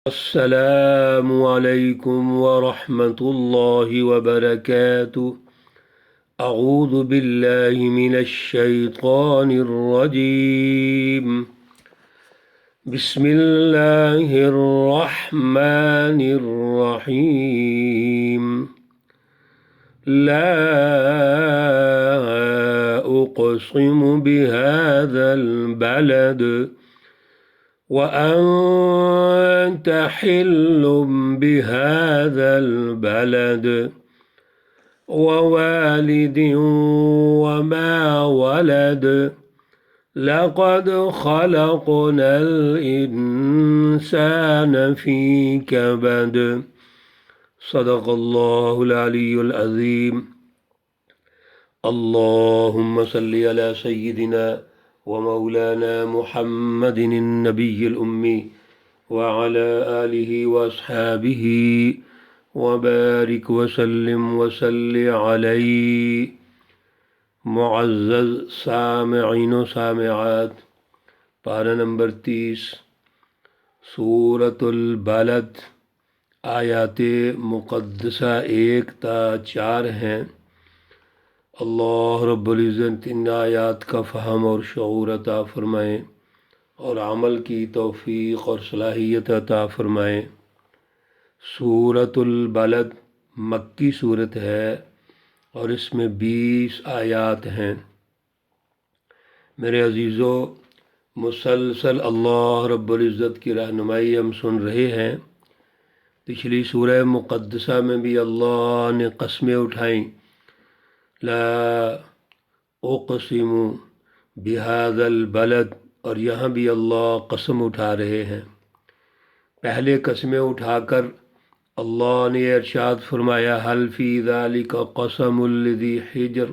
السلام علیکم ورحمۃ اللہ وبرکاتہ۔ اعوذ باللہ من الشیطان الرجیم۔ بسم اللہ الرحمن الرحیم۔ لا اقسم بهذا البلد وأنت حل بهذا البلد ووالد وما ولد لقد خلقنا الإنسان في كبد صدق الله العلي العظيم۔ اللهم صل على سيدنا ومولانا محمد النبي الأمي وعلى آله وأصحابه وبارك وسلم وصل عليه۔ معزز سامعین و سامعات، پارہ نمبر 30 سورۃ البلد، آیات مقدسہ 1 تا 4 ہیں۔ اللہ رب العزت ان آیات کا فہم اور شعور عطا فرمائیں اور عمل کی توفیق اور صلاحیت عطا فرمائیں۔ سورۃ البلد مکی صورت ہے اور اس میں 20 آیات ہیں۔ میرے عزیزو، مسلسل اللہ رب العزت کی رہنمائی ہم سن رہے ہیں۔ پچھلی سورہ مقدسہ میں بھی اللہ نے قسمیں اٹھائیں، لا اقسم بہذا البلد، اور یہاں بھی اللہ قسم اٹھا رہے ہیں۔ پہلے قسمیں اٹھا کر اللہ نے ارشاد فرمایا، حل فی ذالک قسم لذی حجر،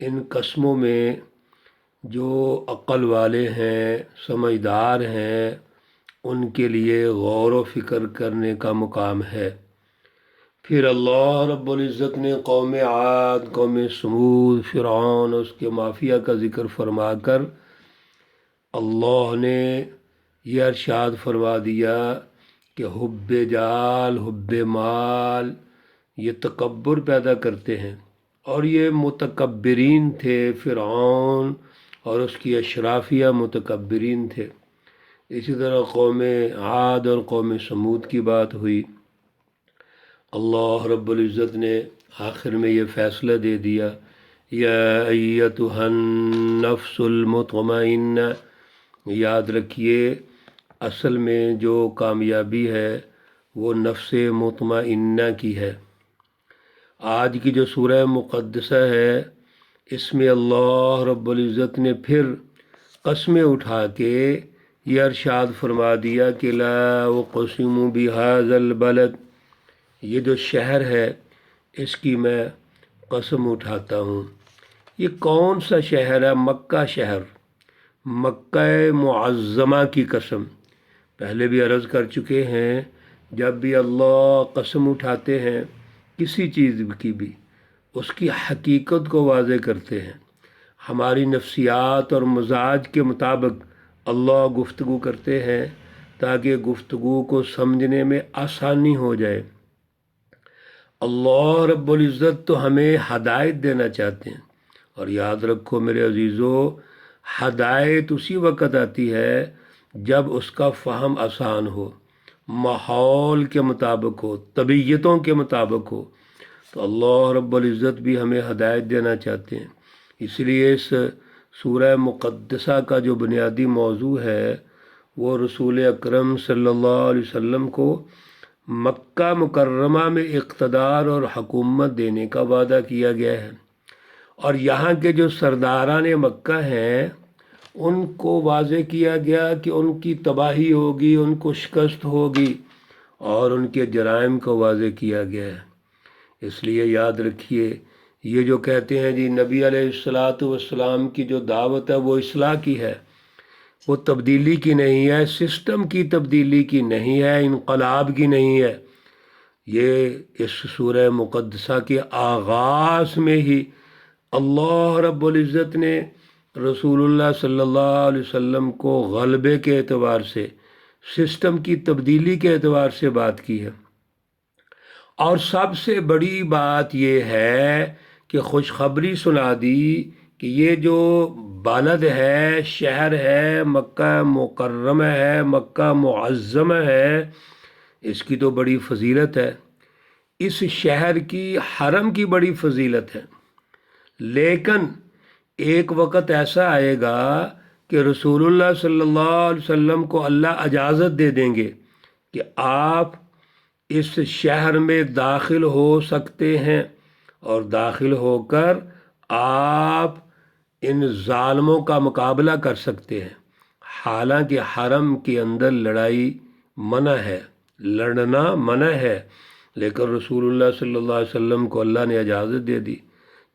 ان قسموں میں جو عقل والے ہیں، سمجھدار ہیں، ان کے لیے غور و فکر کرنے کا مقام ہے۔ پھر اللہ رب العزت نے قوم عاد، قوم سمود، فرعون اور اس کے مافیہ کا ذکر فرما کر اللہ نے یہ ارشاد فرما دیا کہ حب جال، حب مال یہ تکبر پیدا کرتے ہیں، اور یہ متکبرین تھے۔ فرعون اور اس کی اشرافیہ متکبرین تھے۔ اسی طرح قوم عاد اور قوم سمود کی بات ہوئی۔ اللہ رب العزت نے آخر میں یہ فیصلہ دے دیا، یا ایتھا النفس المطمئنہ، یاد رکھیے اصل میں جو کامیابی ہے وہ نفس مطمئنہ کی ہے۔ آج کی جو سورہ مقدسہ ہے اس میں اللہ رب العزت نے پھر قسمیں اٹھا کے یہ ارشاد فرما دیا کہ لا اقسم بہذا البلد، یہ جو شہر ہے اس کی میں قسم اٹھاتا ہوں۔ یہ کون سا شہر ہے؟ مکہ شہر، مکہ معظمہ کی قسم۔ پہلے بھی عرض کر چکے ہیں، جب بھی اللہ قسم اٹھاتے ہیں کسی چیز کی بھی، اس کی حقیقت کو واضح کرتے ہیں۔ ہماری نفسیات اور مزاج کے مطابق اللہ گفتگو کرتے ہیں تاکہ گفتگو کو سمجھنے میں آسانی ہو جائے۔ اللہ رب العزت تو ہمیں ہدایت دینا چاہتے ہیں، اور یاد رکھو میرے عزیزو، ہدایت اسی وقت آتی ہے جب اس کا فہم آسان ہو، ماحول کے مطابق ہو، طبیعتوں کے مطابق ہو۔ تو اللہ رب العزت بھی ہمیں ہدایت دینا چاہتے ہیں۔ اس لیے اس سورہ مقدسہ کا جو بنیادی موضوع ہے وہ رسول اکرم صلی اللہ علیہ وسلم کو مکہ مکرمہ میں اقتدار اور حکومت دینے کا وعدہ کیا گیا ہے، اور یہاں کے جو سرداران مکہ ہیں ان کو واضح کیا گیا کہ ان کی تباہی ہوگی، ان کو شکست ہوگی، اور ان کے جرائم کو واضح کیا گیا ہے۔ اس لیے یاد رکھیے، یہ جو کہتے ہیں جی نبی علیہ السلام کی جو دعوت ہے وہ اصلاح کی ہے، وہ تبدیلی کی نہیں ہے، سسٹم کی تبدیلی کی نہیں ہے، انقلاب کی نہیں ہے۔ یہ اس سورہ مقدسہ کے آغاز میں ہی اللہ رب العزت نے رسول اللہ صلی اللہ علیہ وسلم کو غلبے کے اعتبار سے، سسٹم کی تبدیلی کے اعتبار سے بات کی ہے۔ اور سب سے بڑی بات یہ ہے کہ خوشخبری سنا دی کہ یہ جو بلد ہے، شہر ہے، مکہ مکرمہ ہے، مکہ معظمہ ہے، اس کی تو بڑی فضیلت ہے، اس شہر کی حرم کی بڑی فضیلت ہے۔ لیکن ایک وقت ایسا آئے گا کہ رسول اللہ صلی اللہ علیہ وسلم کو اللہ اجازت دے دیں گے کہ آپ اس شہر میں داخل ہو سکتے ہیں، اور داخل ہو کر آپ ان ظالموں کا مقابلہ کر سکتے ہیں۔ حالانکہ حرم کے اندر لڑائی منع ہے، لڑنا منع ہے، لیکن رسول اللہ صلی اللہ علیہ وسلم کو اللہ نے اجازت دے دی۔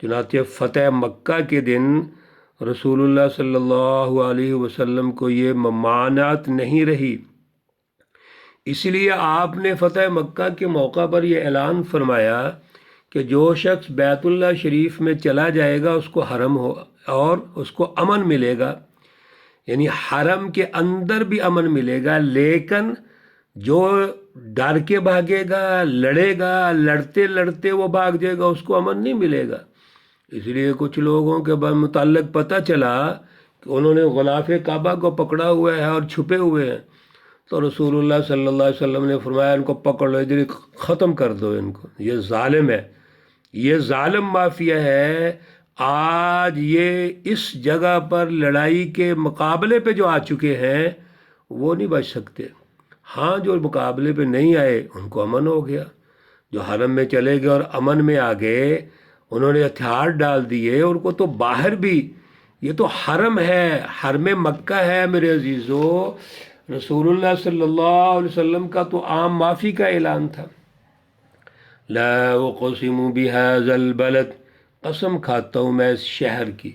چنانچہ فتح مکہ کے دن رسول اللہ صلی اللہ علیہ وسلم کو یہ ممانعت نہیں رہی، اس لیے آپ نے فتح مکہ کے موقع پر یہ اعلان فرمایا کہ جو شخص بیت اللہ شریف میں چلا جائے گا اس کو حرم ہو اور اس کو امن ملے گا، یعنی حرم کے اندر بھی امن ملے گا، لیکن جو ڈر کے بھاگے گا، لڑے گا، لڑتے لڑتے وہ بھاگ جائے گا، اس کو امن نہیں ملے گا۔ اس لیے کچھ لوگوں کے متعلق پتہ چلا کہ انہوں نے غلاف کعبہ کو پکڑا ہوا ہے اور چھپے ہوئے ہیں، تو رسول اللہ صلی اللہ علیہ وسلم نے فرمایا ان کو پکڑ لو، ادھر ختم کر دو ان کو، یہ ظالم ہے، یہ ظالم مافیا ہے۔ آج یہ اس جگہ پر لڑائی کے مقابلے پہ جو آ چکے ہیں وہ نہیں بچ سکتے۔ ہاں جو مقابلے پہ نہیں آئے ان کو امن ہو گیا، جو حرم میں چلے گئے اور امن میں آ گئے، انہوں نے ہتھیار ڈال دیے، ان کو تو باہر بھی، یہ تو حرم ہے، حرم مکہ ہے میرے عزیزو، رسول اللہ صلی اللہ علیہ وسلم کا تو عام معافی کا اعلان تھا۔ لا اقسم بهذا البلد، قسم کھاتا ہوں میں اس شہر کی،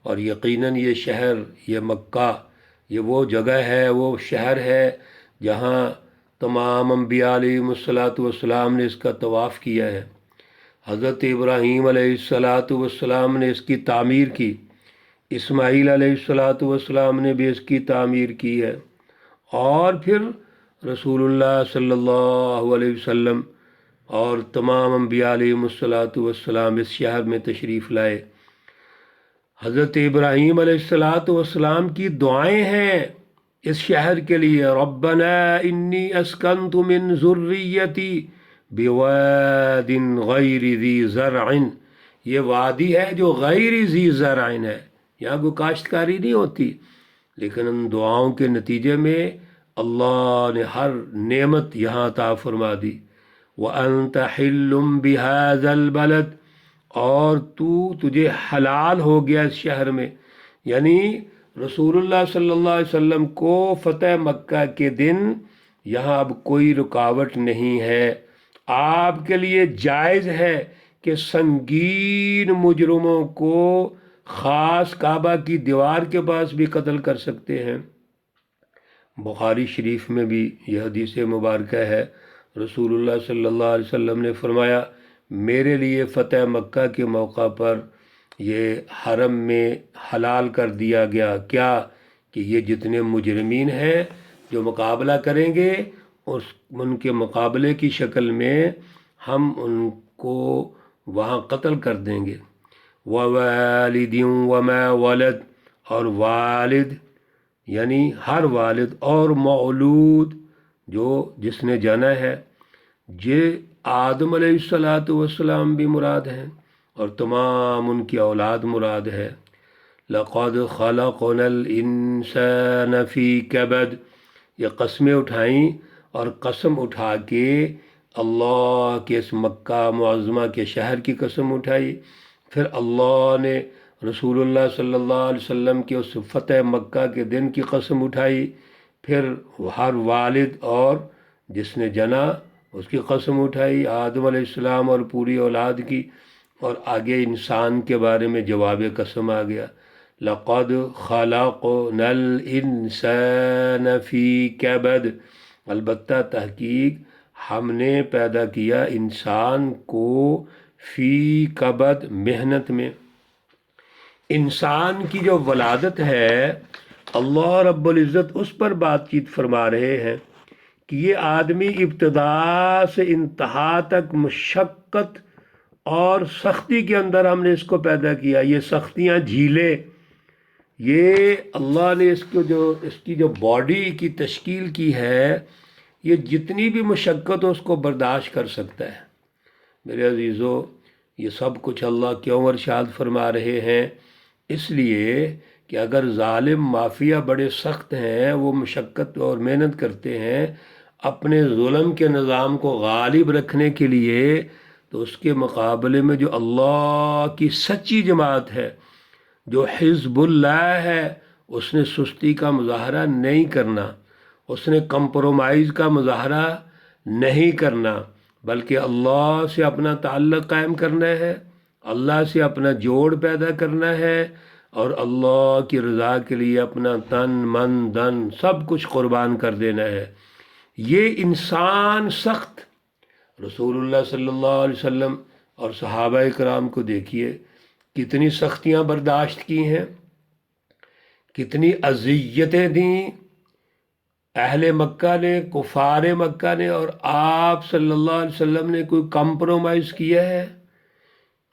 اور یقیناً یہ شہر، یہ مکہ، یہ وہ جگہ ہے، وہ شہر ہے جہاں تمام انبیاء علیہ والسلام نے اس کا طواف کیا ہے۔ حضرت ابراہیم علیہ السلام نے اس کی تعمیر کی، اسماعیل علیہ السلام نے بھی اس کی تعمیر کی ہے، اور پھر رسول اللہ صلی اللہ علیہ وسلم اور تمام انبیاء علیہ والسلام اس شہر میں تشریف لائے۔ حضرت ابراہیم علیہ السلام کی دعائیں ہیں اس شہر کے لیے، ربنا انی اسکنت من ذریتی بواد غیر ذی زرع، یہ وادی ہے جو غیر ذی زرع ہے، یہاں کوئی کاشتکاری نہیں ہوتی، لیکن ان دعاؤں کے نتیجے میں اللہ نے ہر نعمت یہاں عطا فرما دی۔ وَأَنْتَ حِلٌّ بِهَذَا الْبَلَدِ، اور تجھے حلال ہو گیا اس شہر میں، یعنی رسول اللہ صلی اللہ علیہ وسلم کو فتح مکہ کے دن یہاں اب کوئی رکاوٹ نہیں ہے، آپ کے لیے جائز ہے کہ سنگین مجرموں کو خاص کعبہ کی دیوار کے پاس بھی قتل کر سکتے ہیں۔ بخاری شریف میں بھی یہ حدیث مبارکہ ہے، رسول اللہ صلی اللہ علیہ وسلم نے فرمایا میرے لیے فتح مکہ کے موقع پر یہ حرم میں حلال کر دیا گیا، کیا کہ یہ جتنے مجرمین ہیں جو مقابلہ کریں گے ان کے مقابلے کی شکل میں ہم ان کو وہاں قتل کر دیں گے۔ وَوَالِدٍ وَمَا وَلَدَ، اور والد یعنی ہر والد اور مولود جس نے جنا ہے، یہ آدم علیہ السلام بھی مراد ہیں اور تمام ان کی اولاد مراد ہے۔ لَقَدْ خَلَقْنَا الْإِنسَانَ فِي كَبَدٍ، یہ قسمیں اٹھائیں اور قسم اٹھا کے اللہ کے اس مکہ معظمہ کے شہر کی قسم اٹھائی، پھر اللہ نے رسول اللہ صلی اللہ علیہ وسلم کے اس فتح مکہ کے دن کی قسم اٹھائی، پھر ہر والد اور جس نے جنا اس کی قسم اٹھائی، آدم علیہ السلام اور پوری اولاد کی، اور آگے انسان کے بارے میں جواب قسم آ گیا، لَقَدْ خَلَقْنَا الْإِنسَانَ فِي كَبَدٍ، البتہ تحقیق ہم نے پیدا کیا انسان کو فی کبد، محنت میں۔ انسان کی جو ولادت ہے اللہ رب العزت اس پر بات چیت فرما رہے ہیں کہ یہ آدمی ابتدا سے انتہا تک مشقت اور سختی کے اندر ہم نے اس کو پیدا کیا. یہ سختیاں جھیلیں، یہ اللہ نے اس کی جو باڈی کی تشکیل کی ہے، یہ جتنی بھی مشقت ہو اس کو برداشت کر سکتا ہے. میرے عزیزو، یہ سب کچھ اللہ کیوں ارشاد فرما رہے ہیں؟ اس لیے کہ اگر ظالم مافیا بڑے سخت ہیں، وہ مشقت اور محنت کرتے ہیں اپنے ظلم کے نظام کو غالب رکھنے کے لیے، تو اس کے مقابلے میں جو اللہ کی سچی جماعت ہے، جو حزب اللہ ہے، اس نے سستی کا مظاہرہ نہیں کرنا، اس نے کمپرومائز کا مظاہرہ نہیں کرنا، بلکہ اللہ سے اپنا تعلق قائم کرنا ہے، اللہ سے اپنا جوڑ پیدا کرنا ہے، اور اللہ کی رضا کے لیے اپنا تن من دن سب کچھ قربان کر دینا ہے. یہ انسان سخت، رسول اللہ صلی اللہ علیہ وسلم اور صحابہ کرام کو دیکھیے کتنی سختیاں برداشت کی ہیں، کتنی اذیتیں دیں اہل مکہ نے، کفار مکہ نے، اور آپ صلی اللہ علیہ وسلم نے کوئی کمپرومائز کیا ہے؟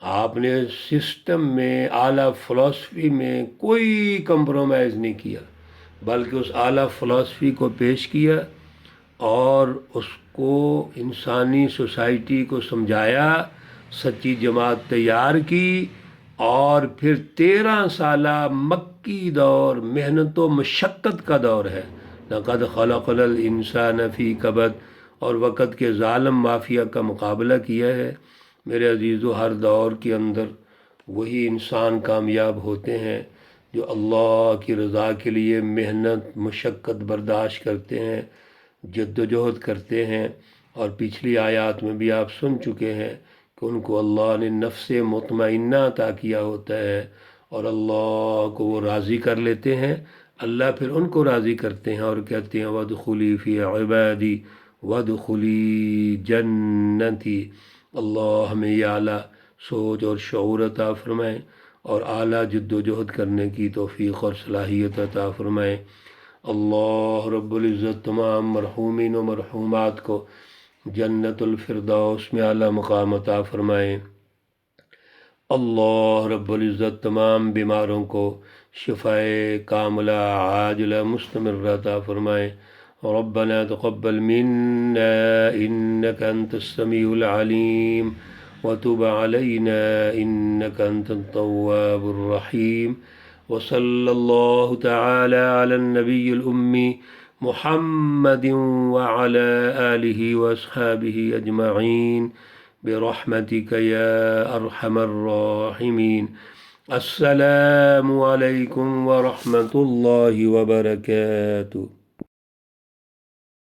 آپ نے سسٹم میں، اعلیٰ فلسفی میں کوئی کمپرومائز نہیں کیا، بلکہ اس اعلیٰ فلسفی کو پیش کیا اور اس کو انسانی سوسائٹی کو سمجھایا، سچی جماعت تیار کی، اور پھر 13 سالہ مکی دور محنت و مشقت کا دور ہے. لقد خلقنا الانسان فی کبد، اور وقت کے ظالم مافیا کا مقابلہ کیا ہے. میرے عزیزو، ہر دور کے اندر وہی انسان کامیاب ہوتے ہیں جو اللہ کی رضا کے لیے محنت مشقت برداشت کرتے ہیں، جد و جہد کرتے ہیں. اور پچھلی آیات میں بھی آپ سن چکے ہیں کہ ان کو اللہ نے نفس مطمئنہ عطا کیا ہوتا ہے، اور اللہ کو وہ راضی کر لیتے ہیں. اللہ پھر ان کو راضی کرتے ہیں اور کہتے ہیں وَادْخُلِي فِي عِبَادِي وَادْخُلِي جَنَّتِي. اللہ ہمیں یہ اعلیٰ سوچ اور شعور عطا فرمائیں، اور اعلیٰ جد و جہد کرنے کی توفیق اور صلاحیت عطا فرمائیں. اللہ رب العزت تمام مرحومین و مرحومات کو جنت الفردوس میں اعلیٰ مقام عطا فرمائیں. اللہ رب العزت تمام بیماروں کو شفائے کاملہ عاجلہ مستمرہ عطا فرمائیں. ربنا تقبل منا إنك أنت السميع العليم وتب علينا إنك أنت التواب الرحيم. وصلى الله تعالى على النبي الأمي محمد وعلى آله وأصحابه أجمعين برحمتك يا أرحم الراحمين. السلام عليكم ورحمة الله وبركاته.